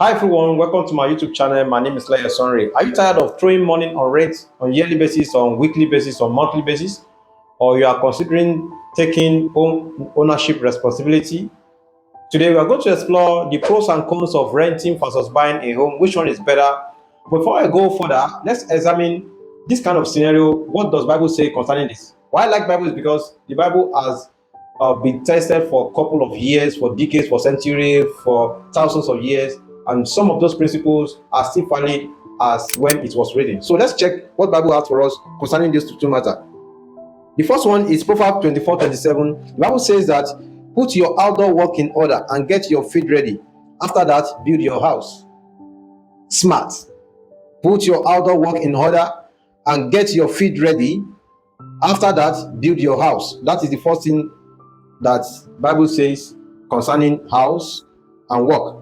Hi everyone, welcome to my YouTube channel. My name is Leia Sonre. Are you tired of throwing money on rent on yearly basis, on weekly basis, on monthly basis? Or you are considering taking home ownership responsibility? Today we are going to explore the pros and cons of renting versus buying a home. Which one is better? Before I go further, let's examine this kind of scenario. What does Bible say concerning this? Why I like Bible is because the Bible has been tested for a couple of years, for decades, for centuries, for thousands of years, and some of those principles are still valid as when it was written. So let's check what Bible has for us concerning these two matters. The first one is Proverbs 24:27. The Bible says that put your outdoor work in order and get your feet ready. After that, build your house. Smart. Put your outdoor work in order and get your feet ready. After that, build your house. That is the first thing that Bible says concerning house and work.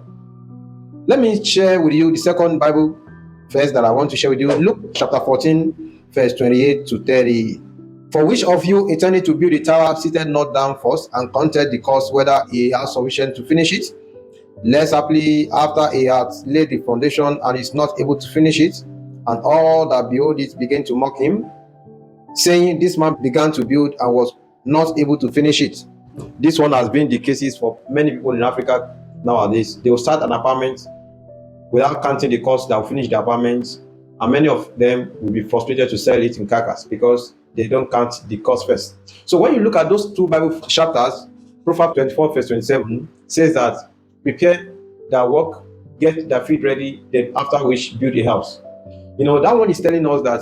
Let me share with you the second Bible verse that I want to share with you. Luke chapter 14, verse 28 to 30. For which of you intending to build a tower seated not down first and counted the cost whether he has sufficient to finish it? Less happily after he had laid the foundation and is not able to finish it, and all that behold it began to mock him, saying, This man began to build and was not able to finish it. This one has been the cases for many people in Africa nowadays. They will start an apartment without counting the cost that will finish the apartment, and many of them will be frustrated to sell it in carcass because they don't count the cost first. So when you look at those two Bible chapters, Proverbs 24 verse 27 says that prepare their work, get their feet ready, then after which build a house. That one is telling us that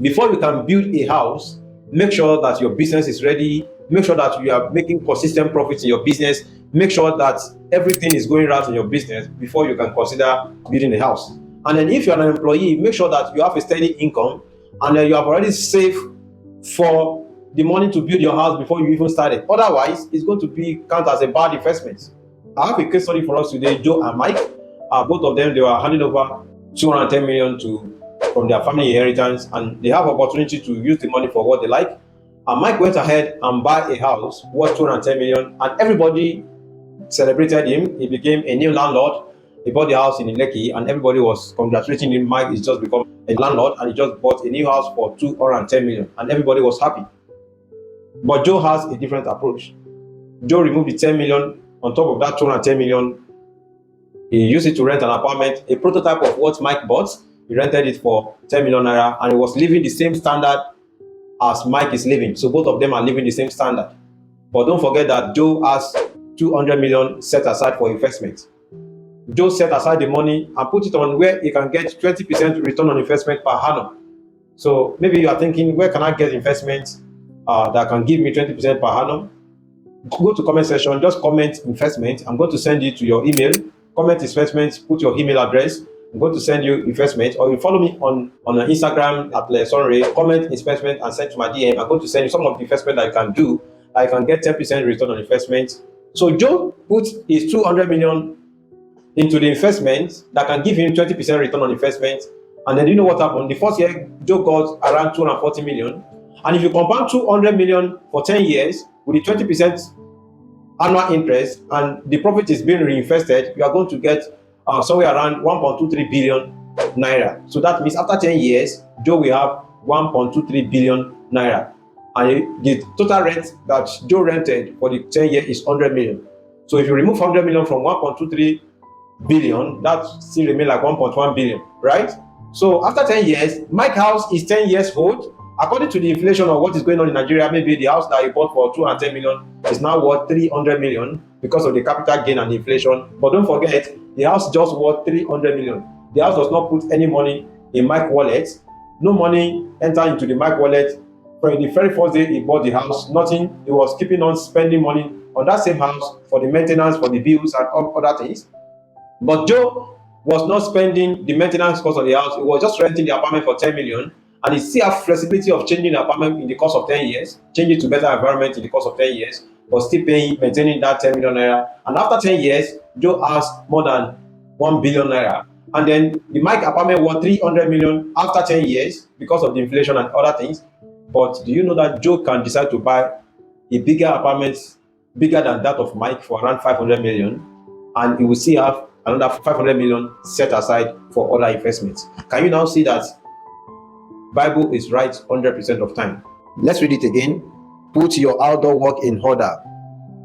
before you can build a house, make sure that your business is ready, make sure that you are making consistent profits in your business, make sure that everything is going right in your business before you can consider building a house. And then if you're an employee, make sure that you have a steady income and then you have already saved for the money to build your house before you even started. Otherwise, it's going to be counted as a bad investment. I have a case study for us today. Joe and Mike, both of them, they were handing over 210 million from their family inheritance, and they have opportunity to use the money for what they like. And Mike went ahead and buy a house worth 210 million, and everybody celebrated him. He became a new landlord. He bought the house in Lekki, and everybody was congratulating him. Mike is just become a landlord, and he just bought a new house for 210 million, and everybody was happy. But Joe has a different approach. Joe removed the 10 million on top of that 210 million. He used it to rent an apartment, a prototype of what Mike bought. He rented it for 10 million naira, and he was living the same standard as Mike is living. So both of them are living the same standard. But don't forget that Joe has 200 million set aside for investment. Joe set aside the money and put it on where he can get 20% return on investment per annum. So maybe you are thinking, where can I get investment that can give me 20% per annum? Go to comment section, just comment investment. I'm going to send you to your email. Comment investment, put your email address. I'm going to send you investment, or you follow me on Instagram at Lesonre. Comment investment and send to my DM. I'm going to send you some of the investment that you can do. I can get 10% return on investment. So Joe put his 200 million into the investment that can give him 20% return on investment. And then you know what happened? The first year, Joe got around 240 million. And if you compound 200 million for 10 years with the 20% annual interest and the profit is being reinvested, you are going to get somewhere around 1.23 billion naira. So that means after 10 years, Joe will have 1.23 billion naira. And the total rent that Joe rented for the 10 years is 100 million. So if you remove 100 million from 1.23 billion, that still remains like 1.1 billion, right? So after 10 years, Mike's house is 10 years old. According to the inflation of what is going on in Nigeria, maybe the house that he bought for 210 million is now worth 300 million because of the capital gain and inflation. But don't forget, the house just worth 300 million. The house does not put any money in Mike's wallet. No money entered into the Mike wallet. From the very first day he bought the house, nothing. He was keeping on spending money on that same house for the maintenance, for the bills, and other things. But Joe was not spending the maintenance cost of the house. He was just renting the apartment for 10 million. And he still have flexibility of changing the apartment in the course of 10 years, changing to better environment in the course of 10 years, but still maintaining that 10 million naira. And after 10 years, Joe has more than 1 billion naira. And then the Mike apartment worth 300 million after 10 years because of the inflation and other things. But do you know that Joe can decide to buy a bigger apartment, bigger than that of Mike, for around 500 million, and he will still have another 500 million set aside for other investments. Can you now see that Bible is right 100% of time? Let's read it again. Put your outdoor work in order,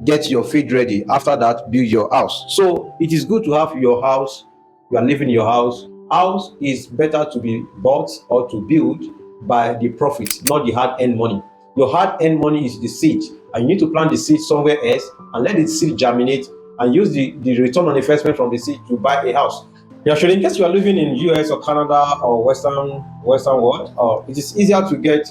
get your feet ready, after that build your house. So it is good to have your house. You are living in your house is better to be bought or to build by the profit, not the hard-earned money. Your hard-earned money is the seed, and you need to plant the seed somewhere else and let the seed germinate and use the return on investment from the seed to buy a house. Yeah, sure. In case you are living in US or Canada or Western world, it is easier to get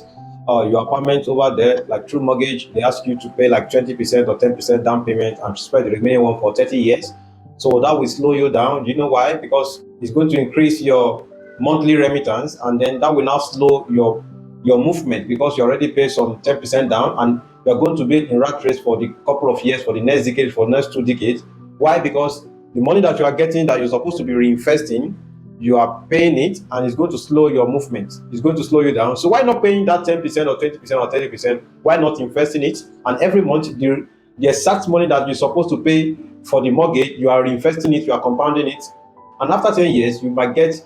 your apartment over there, like through mortgage. They ask you to pay like 20% or 10% down payment and spread the remaining one for 30 years. So that will slow you down. Do you know why? Because it's going to increase your monthly remittance, and then that will now slow your movement because you already pay some 10% down, and you're going to be in rat race for the couple of years, for the next decade, for the next 2 decades. Why? Because the money that you are getting that you're supposed to be reinvesting, you are paying it, and it's going to slow your movement. It's going to slow you down. So why not paying that 10% or 20% or 30%? Why not investing it? And every month, the exact money that you're supposed to pay for the mortgage, you are reinvesting it, you are compounding it. And after 10 years, you might get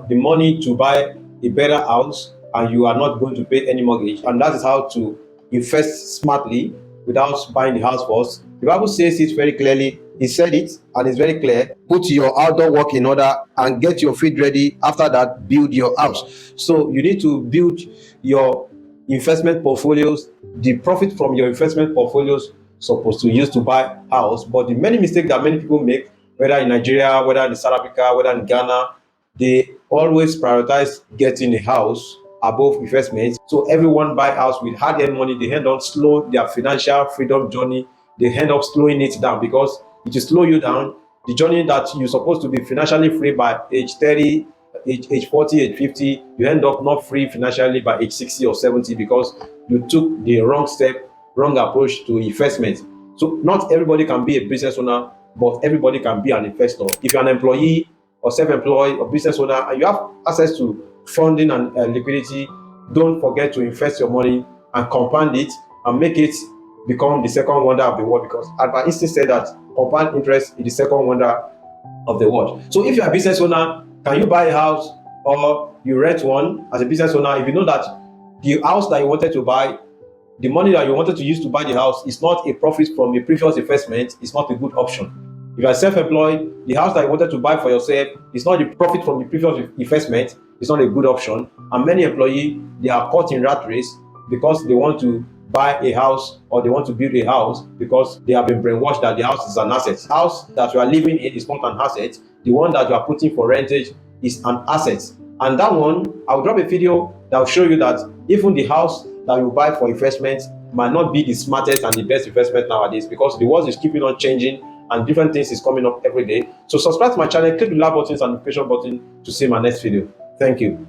the money to buy a better house, and you are not going to pay any mortgage. And that is how to invest smartly without buying the house first. The Bible says it very clearly. He said it, and it's very clear. Put your outdoor work in order and get your feet ready. After that, build your house. So you need to build your investment portfolios. The profit from your investment portfolios supposed to use to buy house. But the many mistakes that many people make, whether in Nigeria, whether in South Africa, whether in Ghana, they always prioritize getting a house above investment. So everyone buy house with hard-earned money. They end up slow their financial freedom journey. They end up slowing it down because it will slow you down. The journey that you're supposed to be financially free by age 30, age 40, age 50, you end up not free financially by age 60 or 70 because you took the wrong step, wrong approach to investment. So not everybody can be a business owner, but everybody can be an investor. If you're an employee or self-employed or business owner and you have access to funding and liquidity, don't forget to invest your money and compound it and make it become the second wonder of the world, because Albert Einstein said that compound interest is the second wonder of the world. So if you're a business owner, can you buy a house or you rent one as a business owner? If you know that the house that you wanted to buy, the money that you wanted to use to buy the house is not a profit from a previous investment, it's not a good option. If you are self-employed, the house that you wanted to buy for yourself is not the profit from the previous investment, it's not a good option. And many employees, they are caught in rat race because they want to buy a house or they want to build a house because they have been brainwashed that the house is an asset. The house that you are living in is not an asset. The one that you are putting for rentage is an asset. And that one, I'll drop a video that will show you that even the house that you buy for investment might not be the smartest and the best investment nowadays, because the world is keeping on changing and different things is coming up every day. So subscribe to my channel, click the like buttons and notification button to see my next video. Thank you.